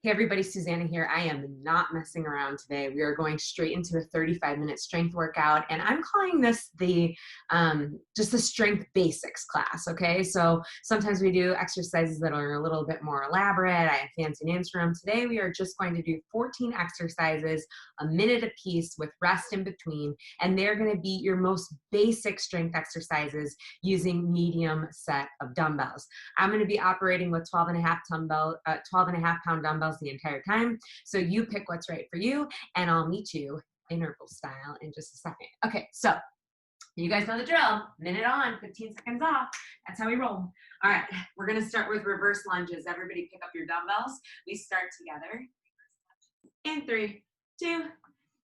Hey everybody, Susanna here. I am not messing around today. We are going straight into a 35-minute strength workout, and I'm calling this the just the strength basics class. Okay, so sometimes we do exercises that are a little bit more elaborate. I have fancy names for them. Today we are just going to do 14 exercises, a minute a piece with rest in between, and they're going to be your most basic strength exercises using medium set of dumbbells. I'm going to be operating with 12 and a half pound dumbbells the entire time. So you pick what's right for you, and I'll meet you interval style in just a second. Okay, so you guys know the drill. Minute on, 15 seconds off. That's how we roll. All right, we're going to start with reverse lunges. Everybody pick up your dumbbells. We start together. In 3, 2,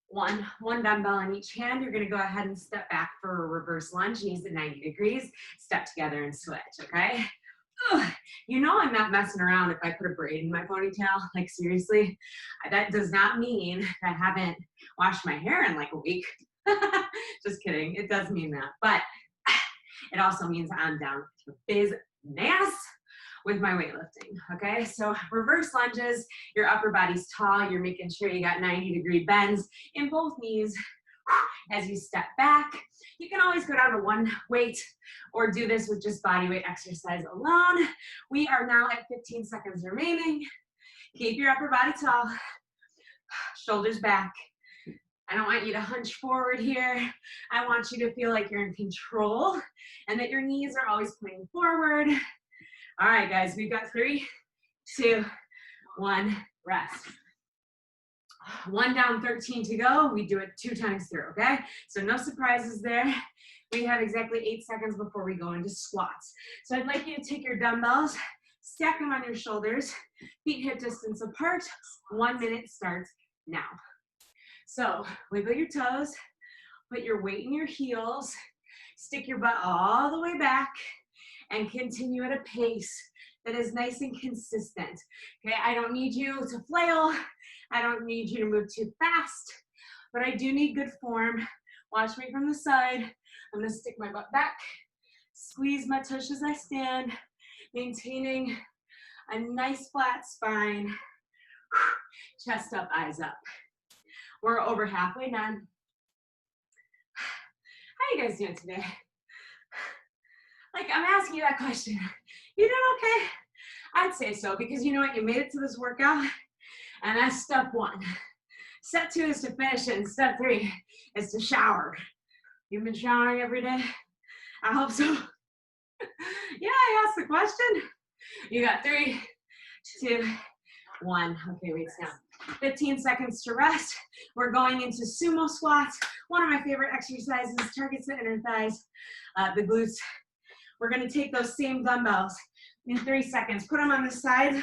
1. One dumbbell in each hand. You're going to go ahead and step back for a reverse lunge. Knees at 90 degrees. Step together and switch, okay? Ugh. You know I'm not messing around if I put a braid in my ponytail. Like, seriously, that does not mean I haven't washed my hair in like a week. Just kidding. It does mean that. But it also means I'm down to business with my weightlifting, okay? So reverse lunges, your upper body's tall. You're making sure you got 90-degree bends in both knees. As you step back, you can always go down to one weight or do this with just body weight exercise alone. We are now at 15 seconds remaining. Keep your upper body tall, shoulders back. I don't want you to hunch forward here. I want you to feel like you're in control and that your knees are always pointing forward. All right, guys, we've got 3, 2, 1, rest. 1 down, 13 to go. We do it 2 times through, okay? So no surprises there. We have exactly 8 seconds before we go into squats. So I'd like you to take your dumbbells, stack them on your shoulders, feet hip distance apart. 1 minute starts now. So wiggle your toes, put your weight in your heels, stick your butt all the way back, and continue at a pace that is nice and consistent. Okay, I don't need you to flail. I don't need you to move too fast, but I do need good form. Watch me from the side. I'm gonna stick my butt back, squeeze my tush as I stand, maintaining a nice flat spine. Chest up, eyes up. We're over halfway done. How you guys doing today? Like, I'm asking you that question. You doing okay? I'd say so, because you know what? You made it to this workout, and that's step 1. Step 2 is to finish it, and step 3 is to shower. You've been showering every day? I hope so. Yeah, I asked the question. You got 3, 2, 1. Okay, weights down. 15 seconds to rest. We're going into sumo squats. One of my favorite exercises, targets the inner thighs, the glutes. We're gonna take those same dumbbells in 3 seconds. Put them on the side.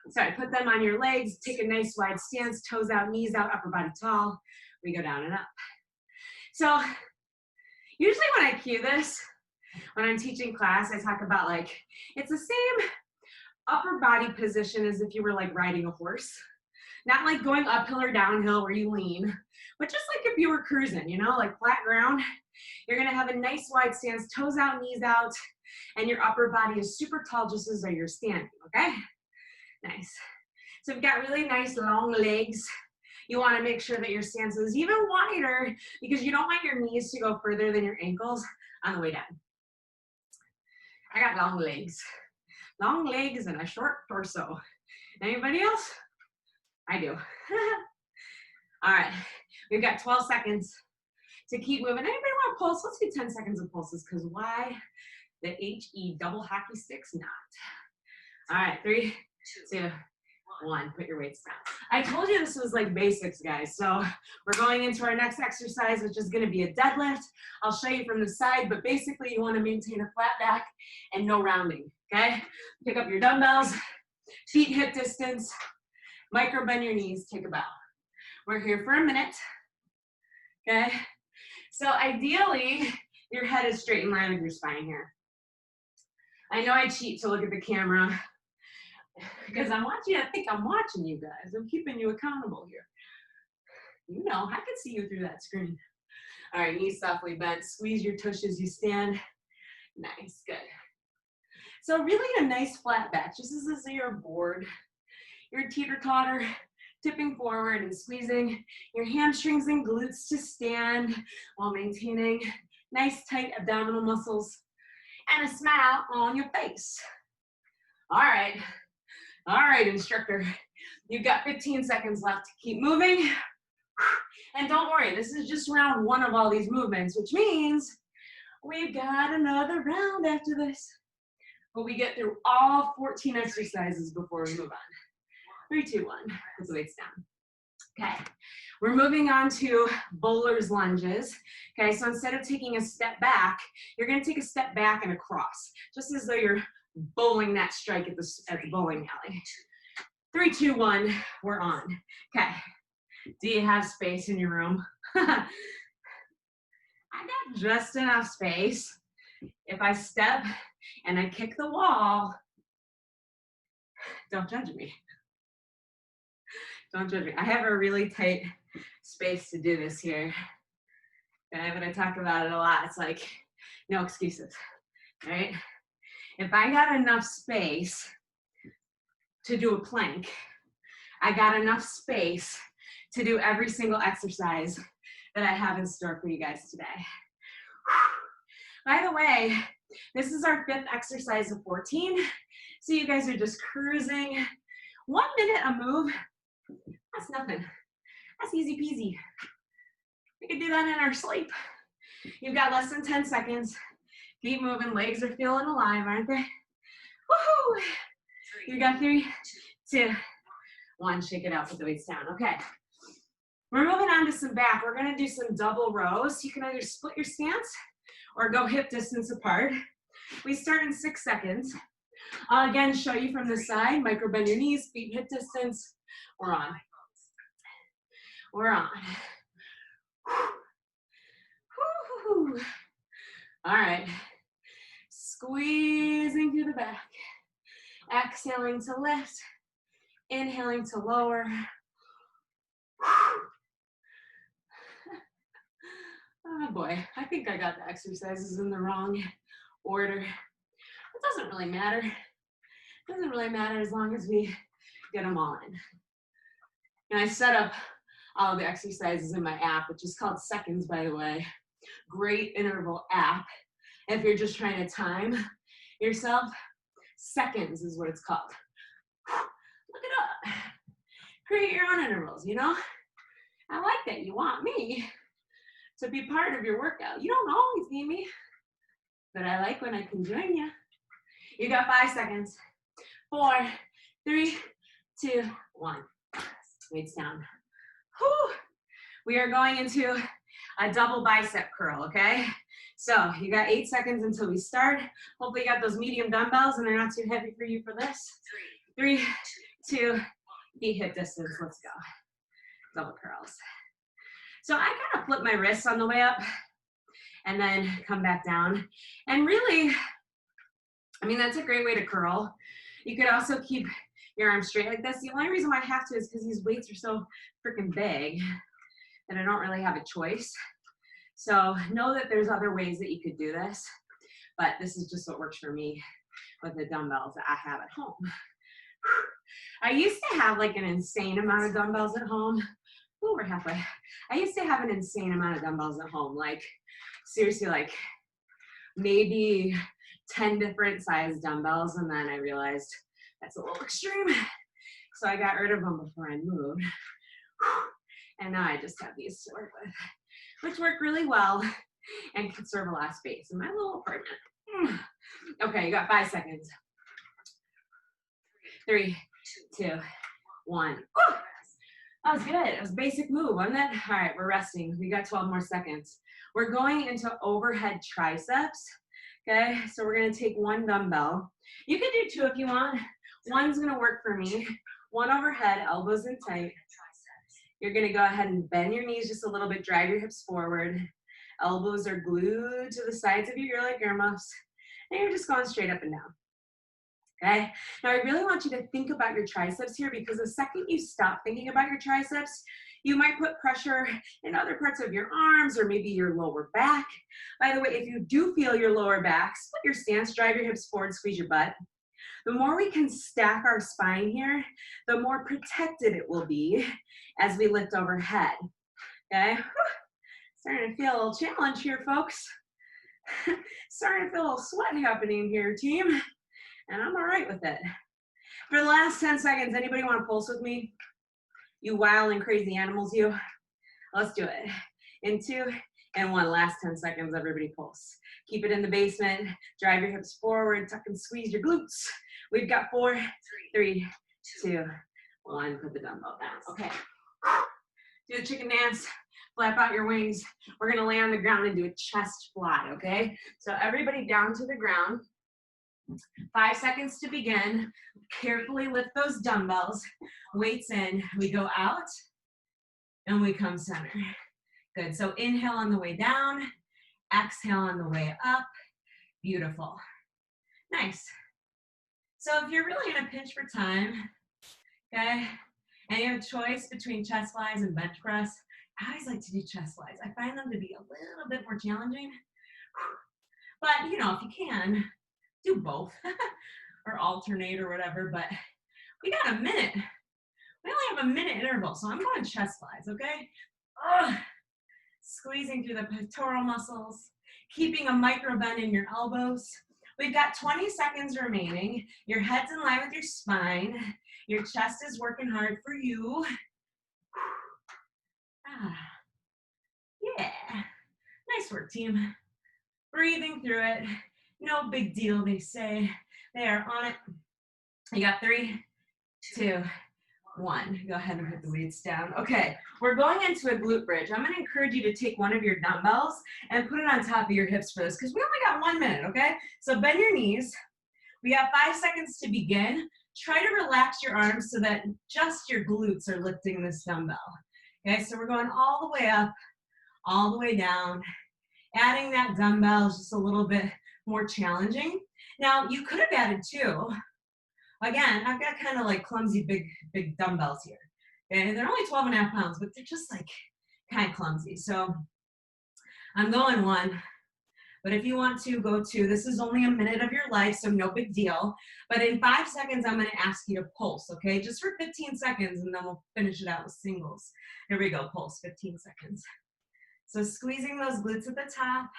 Sorry, put them on your legs. Take a nice wide stance, toes out, knees out, upper body tall. We go down and up. So usually when I cue this, when I'm teaching class, I talk about like, it's the same upper body position as if you were like riding a horse. Not like going uphill or downhill where you lean, but just like if you were cruising, you know, like flat ground. You're gonna have a nice wide stance, toes out, knees out, and your upper body is super tall just as though you're standing, okay? Nice. So we've got really nice long legs. You wanna make sure that your stance is even wider because you don't want your knees to go further than your ankles on the way down. I got long legs. Long legs and a short torso. Anybody else? I do. All right, we've got 12 seconds to keep moving. Anybody want a pulse? Let's do 10 seconds of pulses, because why the HE double hockey sticks not? All right, 3, 2, 1. Put your weights down. I told you this was like basics, guys. So we're going into our next exercise, which is gonna be a deadlift. I'll show you from the side, but basically you wanna maintain a flat back and no rounding, okay? Pick up your dumbbells, feet hip distance, micro bend your knees, take a bow. We're here for a minute, okay? So ideally, your head is straight in line with your spine here. I know I cheat to look at the camera because I want you to think I'm watching you guys. I'm keeping you accountable here. You know, I can see you through that screen. All right, knees softly bent. Squeeze your tush as you stand. Nice, good. So really a nice flat back, just as if you're bored. your teeter-totter, tipping forward and squeezing your hamstrings and glutes to stand while maintaining nice tight abdominal muscles and a smile on your face. All right, instructor. You've got 15 seconds left. Keep moving. And don't worry, this is just round one of all these movements, which means we've got another round after this. But we get through all 14 exercises before we move on. 3, 2, 1, put the weights down. Okay, we're moving on to bowler's lunges. Okay, so instead of taking a step back, you're gonna take a step back and across, just as though you're bowling that strike at the bowling alley. 3, 2, 1, we're on. Okay, do you have space in your room? I got just enough space. If I step and I kick the wall, don't judge me. Don't judge me. I have a really tight space to do this here. Okay, but I talk about it a lot. It's like, no excuses, right? If I got enough space to do a plank, I got enough space to do every single exercise that I have in store for you guys today. By the way, this is our 5th exercise of 14. So you guys are just cruising. 1 minute a move, that's nothing. That's easy peasy. We can do that in our sleep. You've got less than 10 seconds. Keep moving, legs are feeling alive, aren't they? Woohoo! You got 3, 2, 1, shake it out, put the weights down. Okay, we're moving on to some back. We're gonna do some double rows. You can either split your stance or go hip distance apart. We start in 6 seconds. I'll again show you from the side, micro bend your knees, feet hip distance. We're on. We're on. Woo-hoo-hoo. All right, squeezing through the back. Exhaling to lift, inhaling to lower. Oh boy, I think I got the exercises in the wrong order. It doesn't really matter. It doesn't really matter as long as we get them all in. And I set up all of the exercises in my app, which is called Seconds, by the way. Great interval app. If you're just trying to time yourself, Seconds is what it's called. Look it up. Create your own intervals, you know? I like that you want me to be part of your workout. You don't always need me, but I like when I can join you. You got 5 seconds. 4, 3, 2, 1. Weights down. Whew. We are going into a double bicep curl, okay? So you got 8 seconds until we start. Hopefully you got those medium dumbbells and they're not too heavy for you for this. 3, 2, feet hip distance, let's go. Double curls. So I kind of flip my wrists on the way up and then come back down. And really, I mean, that's a great way to curl. You could also keep your arms straight like this. The only reason why I have to is because these weights are so freaking big that I don't really have a choice. So know that there's other ways that you could do this, but this is just what works for me with the dumbbells that I have at home. I used to have like an insane amount of dumbbells at home. Ooh, we're halfway. I used to have an insane amount of dumbbells at home, like seriously, like maybe 10 different size dumbbells, and then I realized that's a little extreme. So I got rid of them before I moved. And now I just have these to work with, which work really well and can serve a lot of space in my little apartment. Okay, you got 5 seconds. 3, 2, 1. Woo! That was good. It was a basic move, wasn't it? All right, we're resting. We got 12 more seconds. We're going into overhead triceps. Okay, so we're gonna take 1 dumbbell. You can do 2 if you want. 1's gonna work for me. 1 overhead, elbows in tight. You're gonna go ahead and bend your knees just a little bit, drive your hips forward. Elbows are glued to the sides of your ear like earmuffs. And you're just going straight up and down. Okay, now I really want you to think about your triceps here, because the second you stop thinking about your triceps, you might put pressure in other parts of your arms or maybe your lower back. By the way, if you do feel your lower back, split your stance, drive your hips forward, squeeze your butt. The more we can stack our spine here, the more protected it will be as we lift overhead. Okay? Whew. Starting to feel a little challenge here, folks. Starting to feel a little sweat happening here, team. And I'm all right with it. For the last 10 seconds, anybody want to pulse with me? You wild and crazy animals, you. Let's do it. In 2 and 1, last 10 seconds, everybody pulse. Keep it in the basement. Drive your hips forward, tuck and squeeze your glutes. We've got 4, 3, 2, 1. Put the dumbbell down. Okay. Do the chicken dance. Flap out your wings. We're gonna lay on the ground and do a chest fly, okay? So everybody down to the ground. 5 seconds to begin. Carefully lift those dumbbells. Weights in. We go out and we come center. Good. So inhale on the way down. Exhale on the way up. Beautiful. Nice. So if you're really in a pinch for time, okay, and you have a choice between chest flies and bench press, I always like to do chest flies. I find them to be a little bit more challenging. But, you know, if you can, do both or alternate or whatever. But we got a minute. We only have a minute interval, so I'm going chest flies, okay? Ugh. Squeezing through the pectoral muscles, keeping a micro bend in your elbows. We've got 20 seconds remaining. Your head's in line with your spine. Your chest is working hard for you. Yeah. Nice work, team. Breathing through it. No big deal, they say. They are on it. You got 3, 2, 1. Go ahead and put the weights down. Okay, we're going into a glute bridge. I'm going to encourage you to take one of your dumbbells and put it on top of your hips for this because we only got 1 minute, okay? So bend your knees. We have 5 seconds to begin. Try to relax your arms so that just your glutes are lifting this dumbbell. Okay, so we're going all the way up, all the way down. Adding that dumbbell is just a little bit more challenging. Now, you could have added 2. Again, I've got kind of like clumsy big dumbbells here. Okay, they're only 12.5 pounds, but they're just like kind of clumsy. So I'm going 1. But if you want to, go 2. This is only a minute of your life, so no big deal. But in 5 seconds, I'm going to ask you to pulse, okay? Just for 15 seconds, and then we'll finish it out with singles. Here we go, pulse, 15 seconds. So squeezing those glutes at the top.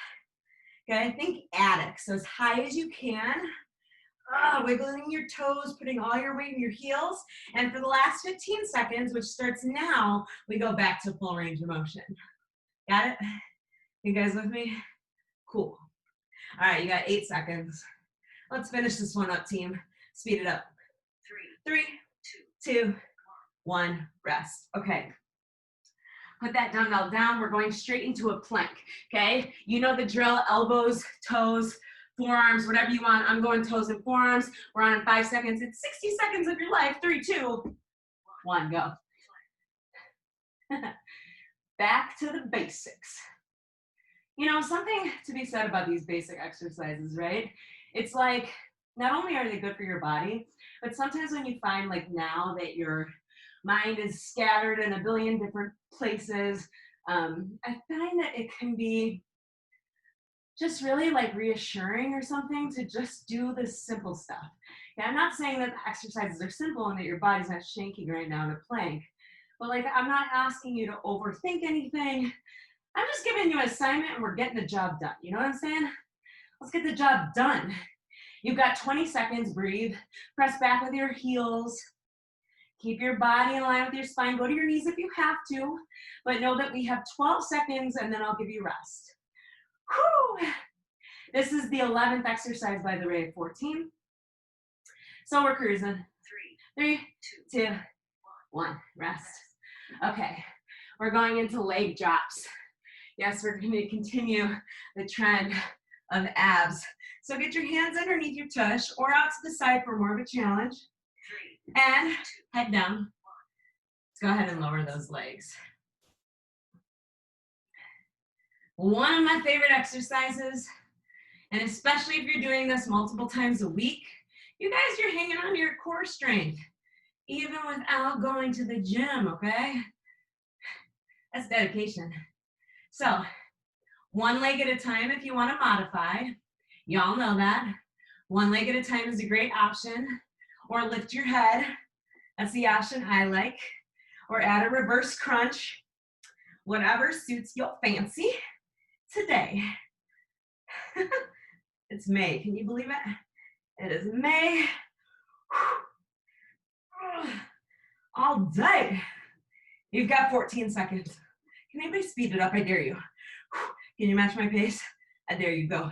Okay, think attic, so as high as you can. Wiggling your toes, putting all your weight in your heels. And for the last 15 seconds, which starts now, we go back to full range of motion. Got it? You guys with me? Cool. All right, you got 8 seconds. Let's finish this one up, team. Speed it up. 3, 2, 1, rest. Okay. Put that dumbbell down. We're going straight into a plank, okay? You know the drill, elbows, toes, forearms, whatever you want. I'm going toes and forearms. We're on in 5 seconds. It's 60 seconds of your life. 3, 2, 1, go. Back to the basics. You know, something to be said about these basic exercises, right? It's like, not only are they good for your body, but sometimes when you find like now that your mind is scattered in a billion different places, I find that it can be just really like reassuring or something to just do this simple stuff. Yeah, I'm not saying that the exercises are simple and that your body's not shaking right now in a plank, but like I'm not asking you to overthink anything. I'm just giving you an assignment and we're getting the job done. You know what I'm saying? Let's get the job done. You've got 20 seconds, breathe. Press back with your heels. Keep your body in line with your spine. Go to your knees if you have to, but know that we have 12 seconds and then I'll give you rest. Whew. This is the 11th exercise, by the way, of 14. So we're cruising. 3, 2, 1, rest. Okay, we're going into leg drops. Yes, we're going to continue the trend of abs. So get your hands underneath your tush or out to the side for more of a challenge. And head down. Let's go ahead and lower those legs. One of my favorite exercises, and especially if you're doing this multiple times a week, you guys, you're hanging on to your core strength, even without going to the gym, okay? That's dedication. So, one leg at a time if you want to modify. Y'all know that. One leg at a time is a great option. Or lift your head. That's the option I like. Or add a reverse crunch. Whatever suits your fancy today. It's May. Can you believe it? It is May. All day. You've got 14 seconds. Can anybody speed it up? I dare you. Can you match my pace? I dare you. Go.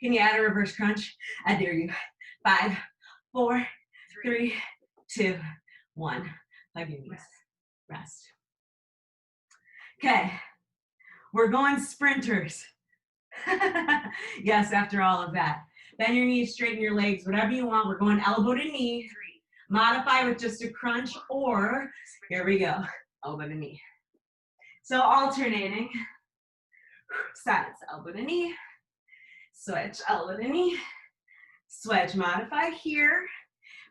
Can you add a reverse crunch? I dare you. 5, 4, 3, 2, 1. Hug your knees. Rest. Okay. We're going sprinters. Yes, after all of that. Bend your knees, straighten your legs, whatever you want. We're going elbow to knee. Modify with just a crunch, or here we go, elbow to knee. So alternating. Sides, elbow to knee. Switch, elbow to knee. Switch, modify here.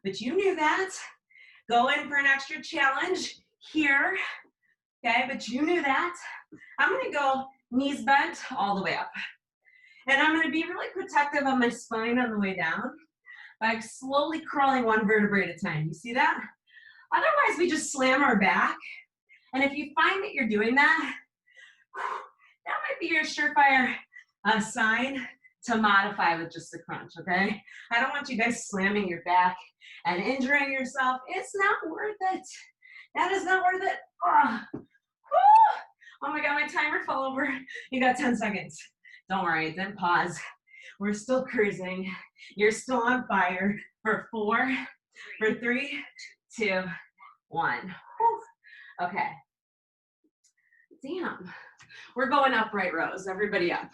But you knew that. Go in for an extra challenge here. Okay, but you knew that. I'm gonna go knees bent all the way up. And I'm gonna be really protective of my spine on the way down by slowly crawling one vertebrae at a time. You see that? Otherwise, we just slam our back. And if you find that you're doing that, that might be your surefire sign to modify with just a crunch, okay? I don't want you guys slamming your back and injuring yourself. It's not worth it. That is not worth it. Oh my God, my timer fell over. You got 10 seconds. Don't worry, it didn't pause. We're still cruising. You're still on fire for 4, for 3, 2, 1. Whew. Okay. Damn. We're going upright rows. Everybody up.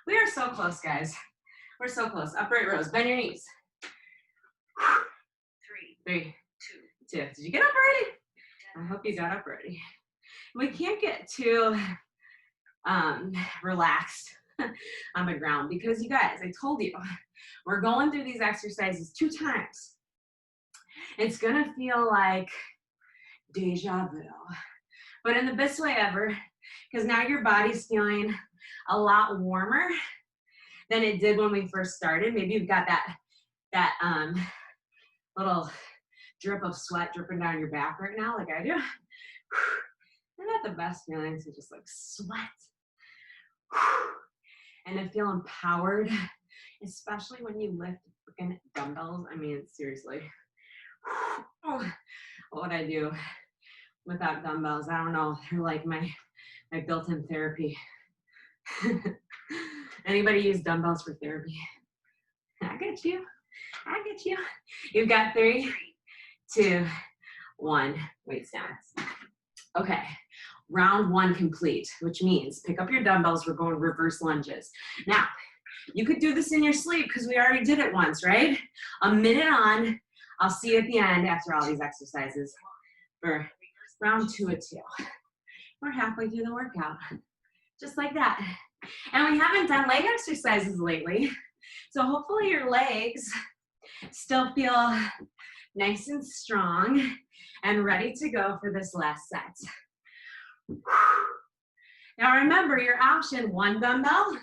We are so close, guys. We're so close. Upright rows. Bend your knees. 3, 2. Did you get up already? I hope you got up already. We can't get too relaxed on the ground because you guys, I told you, we're going through these exercises 2 times. It's gonna feel like deja vu, but in the best way ever, because now your body's feeling a lot warmer than it did when we first started. Maybe you've got that little drip of sweat dripping down your back right now, like I do. They're not the best feelings to just like sweat and then feel empowered, especially when you lift freaking dumbbells. I mean, seriously. What would I do without dumbbells? I don't know. They're like my built-in therapy. Anybody use dumbbells for therapy? I get you. I get you. You've got 3, 2, 1. Weights down. Okay. Round 1 complete, which means pick up your dumbbells. We're going reverse lunges. Now, you could do this in your sleep because we already did it once, right? A minute on. I'll see you at the end after all these exercises for round 2 of 2. We're halfway through the workout, just like that. And we haven't done leg exercises lately, so hopefully your legs still feel nice and strong and ready to go for this last set. Now remember your option, 1 dumbbell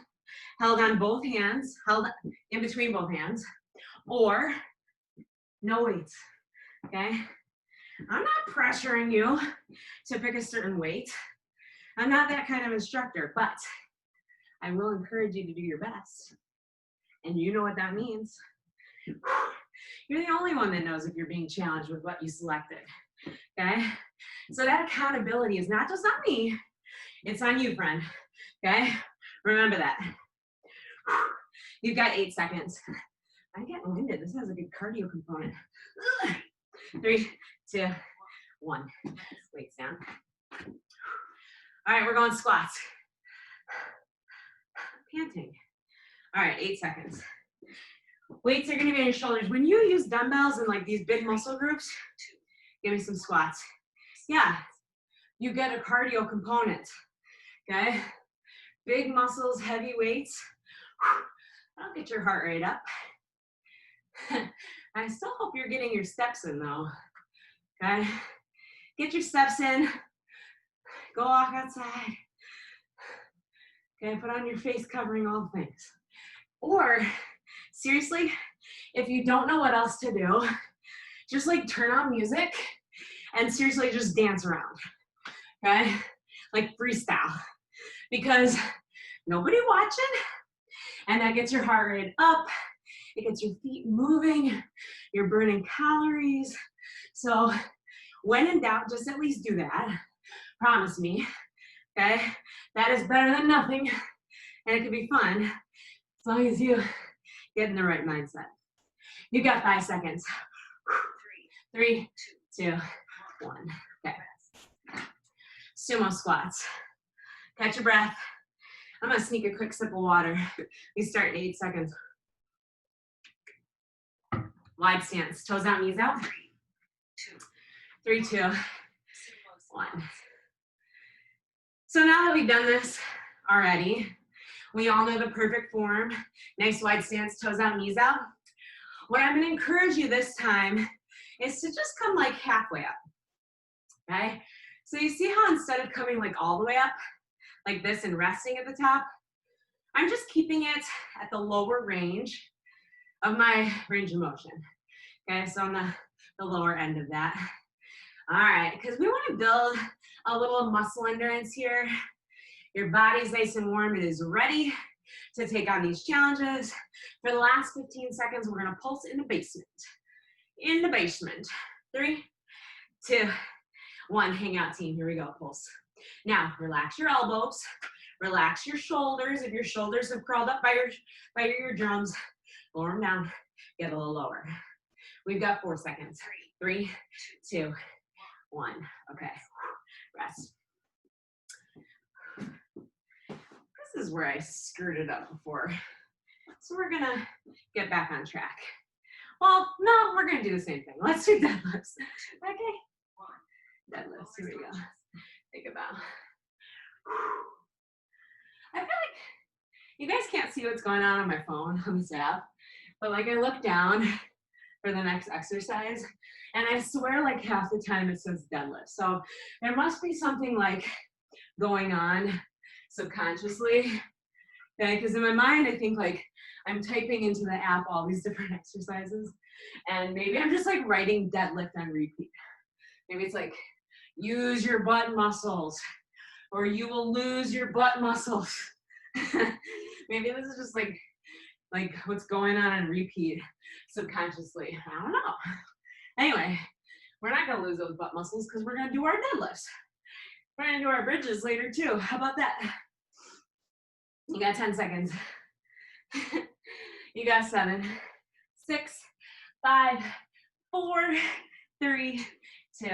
held on both hands, held in between both hands, or no weights, okay? I'm not pressuring you to pick a certain weight. I'm not that kind of instructor, but I will encourage you to do your best. And you know what that means. You're the only one that knows if you're being challenged with what you selected, okay? So that accountability is not just on me, it's on you, friend, okay? Remember that. You've got 8 seconds. I'm getting winded. This has a good cardio component. 3, 2, 1. Weights down. All right, we're going squats. Panting. All right, 8 seconds. Weights are gonna be on your shoulders. When you use dumbbells and like these big muscle groups, give me some squats. Yeah, you get a cardio component, okay? Big muscles, heavy weights. That'll get your heart rate up. I still hope you're getting your steps in though, okay? Get your steps in. Go walk outside. Okay, put on your face covering, all things. Or seriously, if you don't know what else to do, just like turn on music and seriously just dance around, okay? Like freestyle, because nobody watching, and that gets your heart rate up, it gets your feet moving, you're burning calories. So when in doubt, just at least do that. Promise me, okay? That is better than nothing, and it can be fun as long as you get in the right mindset. You got 5 seconds. 3, 2, 1. Okay. Sumo squats. Catch your breath. I'm gonna sneak a quick sip of water. We start in 8 seconds. Wide stance. Toes out, knees out. 3, 2, 1. So now that we've done this already, we all know the perfect form. Nice wide stance, toes out, knees out. What I'm gonna encourage you this time is to just come like halfway up, okay? So you see how instead of coming like all the way up, like this and resting at the top, I'm just keeping it at the lower range of my range of motion. Okay, so on the lower end of that. All right, because we want to build a little muscle endurance here. Your body's nice and warm. It is ready to take on these challenges. For the last 15 seconds, we're gonna pulse in the basement. In the basement. 3, 2, 1. Hang out, team. Here we go, pulse. Now, relax your elbows. Relax your shoulders. If your shoulders have crawled up by your eardrums, lower them down. Get a little lower. We've got 4 seconds. 3, 2, 1. Okay. Rest. This is where I screwed it up before. So we're gonna get back on track. Well, no, we're gonna do the same thing. Let's do deadlifts. Okay. Deadlifts. Here we go. Think about. I feel like you guys can't see what's going on my phone on this app, but like I look down for the next exercise, and I swear like half the time it says deadlift. So there must be something like going on subconsciously, okay? Because in my mind, I think like I'm typing into the app all these different exercises, and maybe I'm just like writing deadlift on repeat. Maybe it's like, use your butt muscles, or you will lose your butt muscles. Maybe this is just like what's going on repeat subconsciously. I don't know. Anyway, we're not gonna lose those butt muscles because we're gonna do our deadlifts. We're gonna do our bridges later too. How about that? You got 10 seconds. You got 7, 6, 5, 4, 3, 2,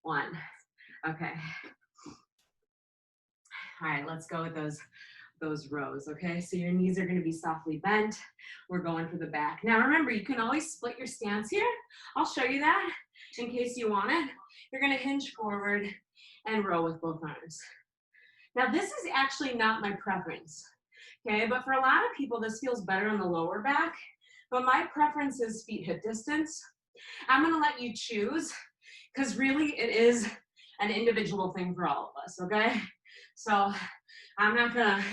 1. Okay. All right, let's go with those rows, okay? So your knees are gonna be softly bent. We're going for the back. Now remember, you can always split your stance here. I'll show you that in case you want it. You're gonna hinge forward and row with both arms. Now this is actually not my preference, okay? But for a lot of people, this feels better on the lower back, but my preference is feet hip distance. I'm gonna let you choose, because really it is an individual thing for all of us, okay? So I'm not gonna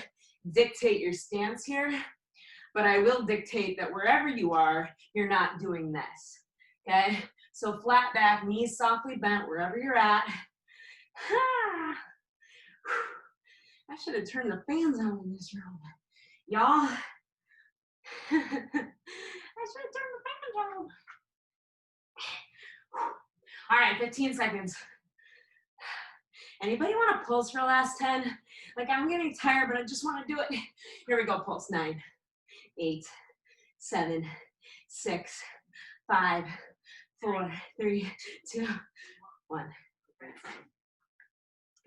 dictate your stance here, but I will dictate that wherever you are, you're not doing this, okay? So flat back, knees softly bent wherever you're at. I should have turned the fans on in this room. Y'all, I should have turned the fans on. All right, 15 seconds. Anybody want to pulse for the last 10? Like I'm getting tired, but I just want to do it. Here we go, pulse. 9, 8, 7, 6, 5, 4, 3, 2, 1.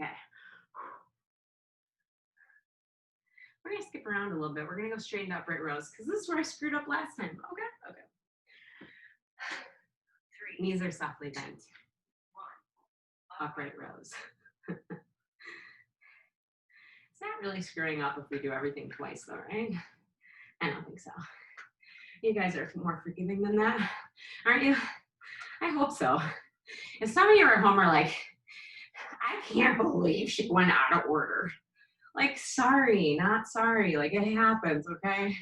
Okay. We're gonna skip around a little bit. We're gonna go straight into upright rows because this is where I screwed up last time. Okay. 3. Knees are softly bent. 1. Upright rows. It's not really screwing up if we do everything twice though, right? I don't think so. You guys are more forgiving than that, aren't you? I hope so. And some of you at home are like, I can't believe she went out of order. Like, sorry, not sorry. Like, it happens, okay?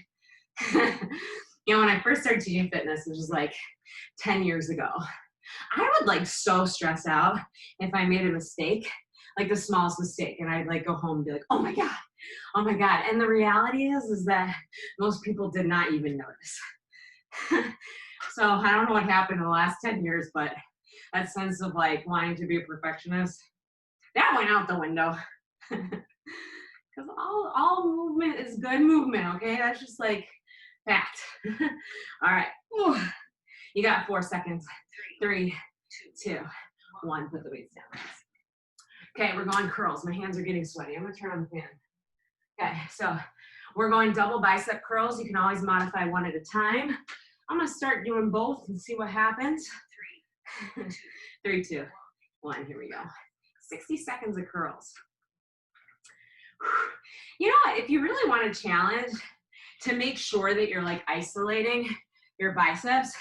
You know, when I first started teaching fitness, which was like 10 years ago, I would like so stress out if I made a mistake, like the smallest mistake, and I'd like go home and be like, oh my God, oh my God. And the reality is that most people did not even notice. So I don't know what happened in the last 10 years, but that sense of like wanting to be a perfectionist, that went out the window. Because all movement is good movement, okay? That's just like fact. All right. Ooh. You got 4 seconds. 3, 2, 1. Put the weights down. Okay, we're going curls. My hands are getting sweaty. I'm gonna turn on the fan. Okay, so we're going double bicep curls. You can always modify one at a time. I'm gonna start doing both and see what happens. 3, 2, 1. Here we go. 60 seconds of curls. You know what? If you really want to challenge to make sure that you're like isolating your biceps,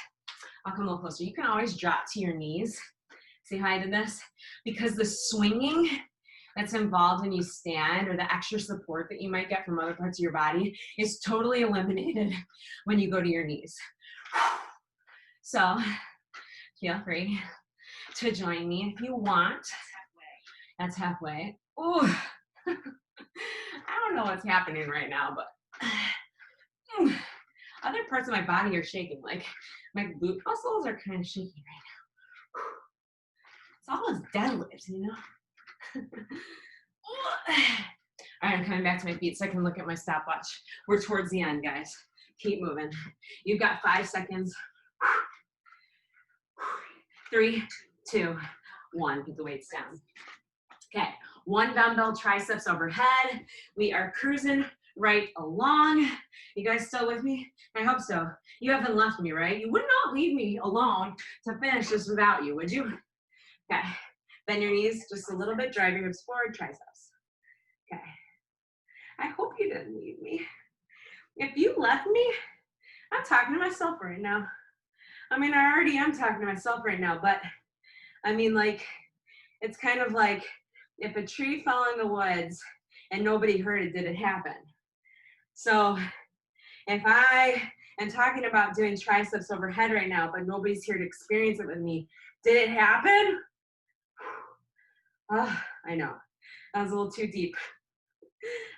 I'll come a little closer. You can always drop to your knees. See how I did this? Because the swinging that's involved when you stand, or the extra support that you might get from other parts of your body, is totally eliminated when you go to your knees. So feel free to join me if you want. That's halfway. Ooh. I don't know what's happening right now, but other parts of my body are shaking. Like my glute muscles are kind of shaking right now. It's all those deadlifts, you know? All right, I'm coming back to my feet so I can look at my stopwatch. We're towards the end, guys. Keep moving. You've got 5 seconds. 3, 2, 1. Put the weights down. Okay, 1 dumbbell triceps overhead. We are cruising right along. You guys still with me? I hope so. You haven't left me, right? You would not leave me alone to finish this without you, would you? Okay, bend your knees just a little bit, drive your hips forward, triceps. Okay, I hope you didn't leave me. If you left me, I'm talking to myself right now. I mean, I already am talking to myself right now, but I mean, like, it's kind of like if a tree fell in the woods and nobody heard it, did it happen? So if I am talking about doing triceps overhead right now, but nobody's here to experience it with me, did it happen? Oh, I know. That was a little too deep.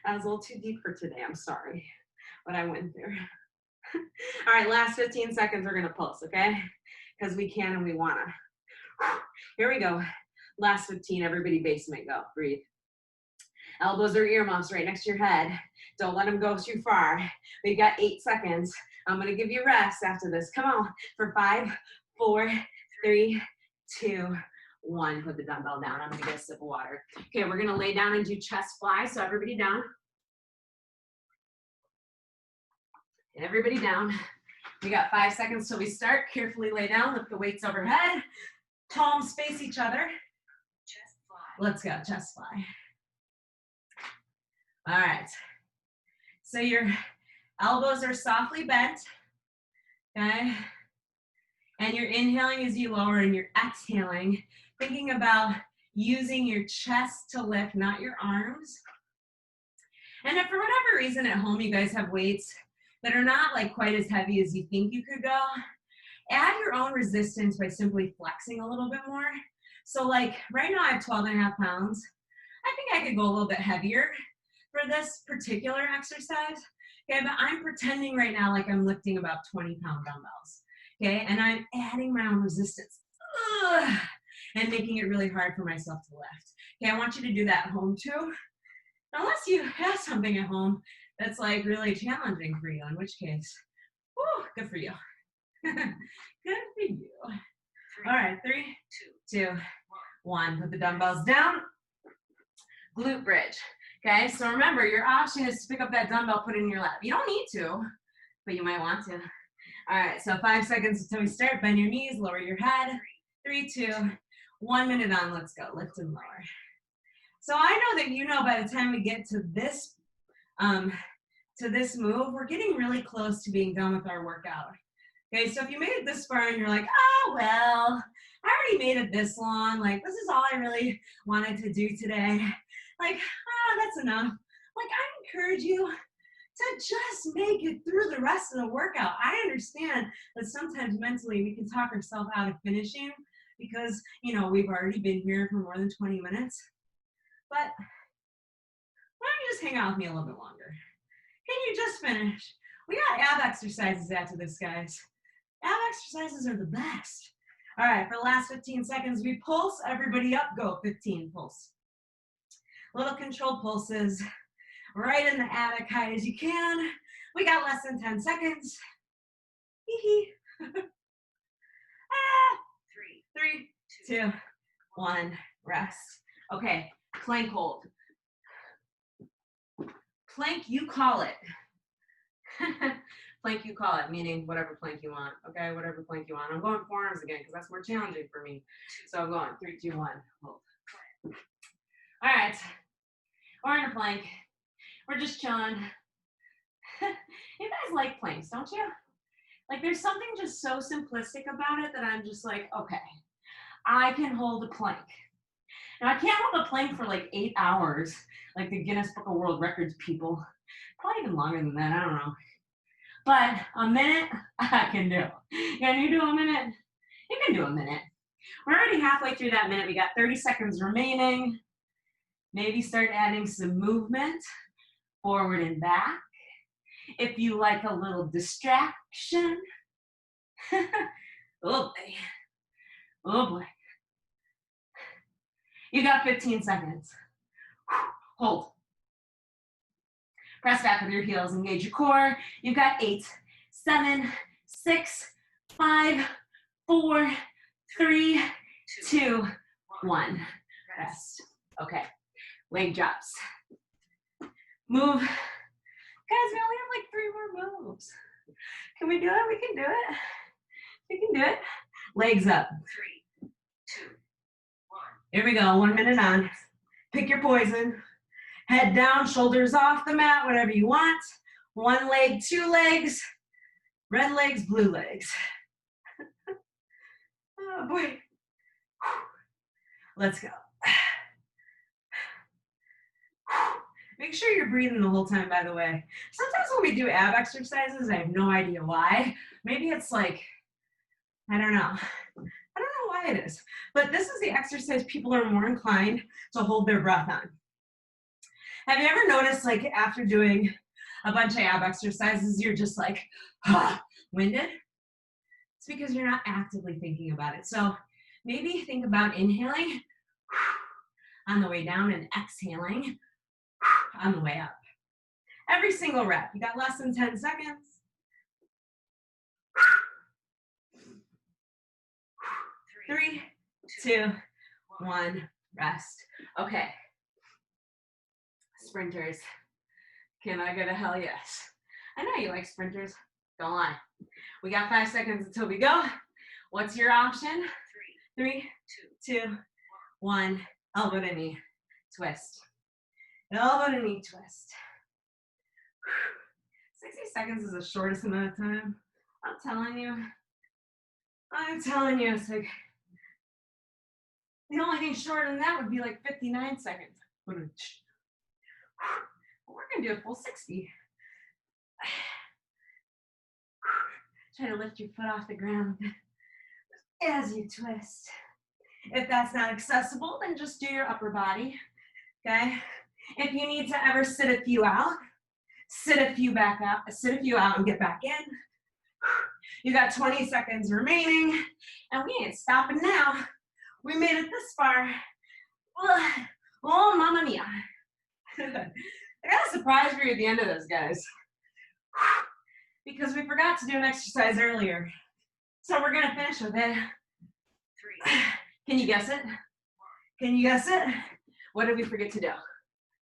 That was a little too deep for today. I'm sorry what I went through. All right, last 15 seconds, we're gonna pulse, okay? Because we can and we wanna. Here we go. Last 15, everybody basement, go, breathe. Elbows or earmuffs right next to your head. Don't let them go too far. We've got 8 seconds. I'm gonna give you rest after this. Come on, for 5, 4, 3, 2, 1. Put the dumbbell down. I'm gonna get a sip of water. Okay, we're gonna lay down and do chest fly. So everybody down. And everybody down. We got 5 seconds till we start. Carefully lay down, lift the weights overhead. Palms face each other. Chest fly. Let's go, chest fly. All right. So your elbows are softly bent, okay? And you're inhaling as you lower and you're exhaling, thinking about using your chest to lift, not your arms. And if for whatever reason at home you guys have weights that are not like quite as heavy as you think you could go, add your own resistance by simply flexing a little bit more. So like right now I have 12.5 pounds. I think I could go a little bit heavier for this particular exercise. Okay, but I'm pretending right now like I'm lifting about 20-pound dumbbells. Okay, and I'm adding my own resistance. Ugh, and making it really hard for myself to lift. Okay, I want you to do that at home too. Unless you have something at home that's like really challenging for you, in which case, whew, good for you. Good for you. All right, 3, 2, 1. Put the dumbbells down. Glute bridge. Okay, so remember, your option is to pick up that dumbbell, put it in your lap. You don't need to, but you might want to. All right, so 5 seconds until we start. Bend your knees, lower your head. 3, 2, 1 minute on. Let's go. Lift and lower. So I know that you know by the time we get to this move, we're getting really close to being done with our workout. Okay, so if you made it this far and you're like, oh, well, I already made it this long. Like, this is all I really wanted to do today. Like, that's enough. Like, I encourage you to just make it through the rest of the workout. I understand that sometimes mentally we can talk ourselves out of finishing because, you know, we've already been here for more than 20 minutes. But why don't you just hang out with me a little bit longer? Can you just finish? We got ab exercises after this, guys. Ab exercises are the best. All right, for the last 15 seconds, we pulse. Everybody up, go. 15, pulse. Little controlled pulses. Right in the attic, high as you can. We got less than 10 seconds. Hee hee. Three, two, one, rest. Okay, plank hold. Plank, you call it. Plank, you call it, meaning whatever plank you want, okay? Whatever plank you want. I'm going forearms again because that's more challenging for me. So I'm going 3, 2, 1, hold. All right, we're in a plank. We're just chilling. You guys like planks, don't you? Like there's something just so simplistic about it that I'm just like, okay, I can hold a plank. Now I can't hold a plank for like 8 hours, like the Guinness Book of World Records people. Probably even longer than that, I don't know. But a minute, I can do. Can you do a minute? You can do a minute. We're already halfway through that minute. We got 30 seconds remaining. Maybe start adding some movement forward and back. If you like a little distraction. Oh boy. Oh boy. You got 15 seconds. Hold. Press back with your heels, engage your core. You've got 8, 7, 6, 5, 4, 3, 2, 1. Rest. Okay. Leg drops. Move. Guys, we only have like 3 more moves. Can we do it? We can do it. We can do it. Legs up. 3, 2, 1. Here we go. 1 minute on. Pick your poison. Head down, shoulders off the mat, whatever you want. 1 leg, 2 legs. Red legs, blue legs. Oh boy. Let's go. Make sure you're breathing the whole time, by the way. Sometimes when we do ab exercises, I have no idea why. Maybe it's like, I don't know. I don't know why it is. But this is the exercise people are more inclined to hold their breath on. Have you ever noticed, like, after doing a bunch of ab exercises, you're just like, winded? It's because you're not actively thinking about it. So maybe think about inhaling on the way down and exhaling on the way up. Every single rep. You got less than 10 seconds. 3, 2, 1, rest. Okay. Sprinters. Can I get a hell yes? I know you like sprinters. Don't lie. We got 5 seconds until we go. What's your option? 3, 2, 1. Elbow to knee. Twist. Elbow to knee twist. 60 seconds is the shortest amount of time. I'm telling you. It's like, the only thing shorter than that would be like 59 seconds. We're gonna do a full 60. Try to lift your foot off the ground as you twist. If that's not accessible, then just do your upper body, okay? If you need to ever sit a few out, sit a few out and get back in. You got 20 seconds remaining, and we ain't stopping now. We made it this far. Oh, mamma mia. I got a surprise for you at the end of this, guys. Because we forgot to do an exercise earlier. So we're gonna finish with it. 3. Can you guess it? Can you guess it? What did we forget to do?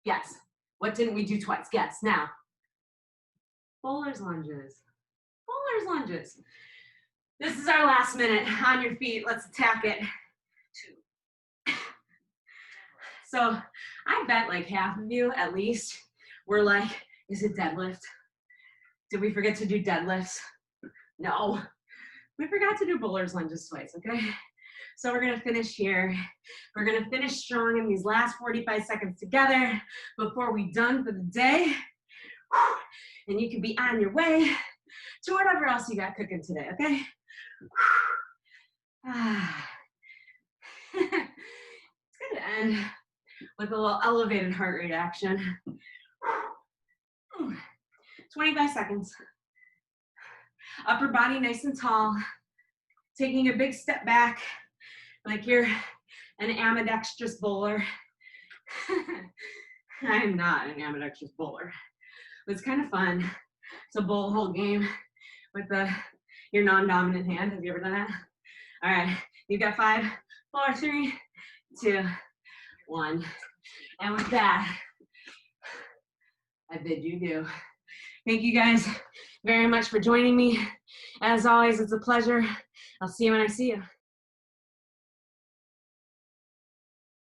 Guess. What didn't we do twice? Guess now. Bowler's lunges. Bowler's lunges. This is our last minute. On your feet, let's attack it. 2. So I bet like half of you at least were like, is it deadlift? Did we forget to do deadlifts? No. We forgot to do bowler's lunges twice, okay? So we're gonna finish here. We're gonna finish strong in these last 45 seconds together before we're done for the day. And you can be on your way to whatever else you got cooking today, okay? It's good to end with a little elevated heart rate action. 25 seconds. Upper body nice and tall. Taking a big step back like you're an ambidextrous bowler. I'm not an ambidextrous bowler. It's kind of fun to bowl a whole game with your non-dominant hand. Have you ever done that? All right, you've got 5, 4, 3, 2, 1. And with that, I bid you adieu. Thank you guys very much for joining me. As always, it's a pleasure. I'll see you when I see you.